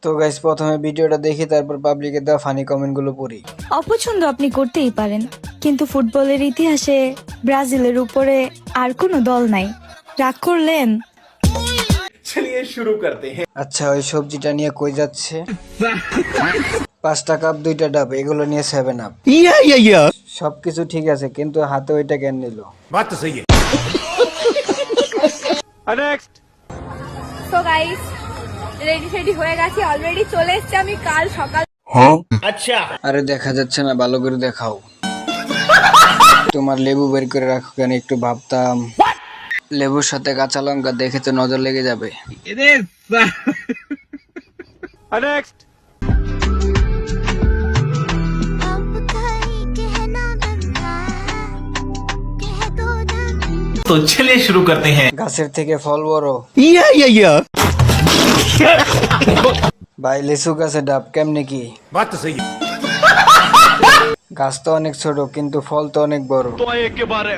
তো গাইস প্রথমে ভিডিওটা দেখি, তারপর পাবলিকে দেওয়া ফানি কমেন্টগুলো পড়ি। অপছন্দ আপনি করতেই পারেন, কিন্তু ফুটবলের ইতিহাসে ব্রাজিলের উপরে আর কোনো দল নাই। রাগ করলেন? चलिए शुरू करते हैं। আচ্ছা, ওই সবজিটা নিয়ে কই যাচ্ছে? 5টা কাপ 2টা ডাব, এগুলো নিয়ে 7 আপ। সবকিছু ঠিক আছে, কিন্তু হাতে ওইটা কেন নিল? बात तो सही है। नेक्स्ट। তো গাইস রেডি রেডি হয়ে গেছি, অলরেডি চলে এসেছি আমি কাল সকাল। अच्छा। আরে দেখা যাচ্ছে না, ভালো করে দেখাও। তোমার লেবু বের করে রাখো কেন? একটু ভাবতাম লেবুর সাথে কাঁচা লঙ্কা দেখে তো নজর লেগে যাবে। नेक्स्ट। तो चलिए शुरू करते हैं। গাছের থেকে ফল বড়। ভাই লিচু গাছে ডাব কেমনে কি? बात तो सही है। গাছ তো অনেক ছোট, কিন্তু ফল তো অনেক বড়। तो एकेबारे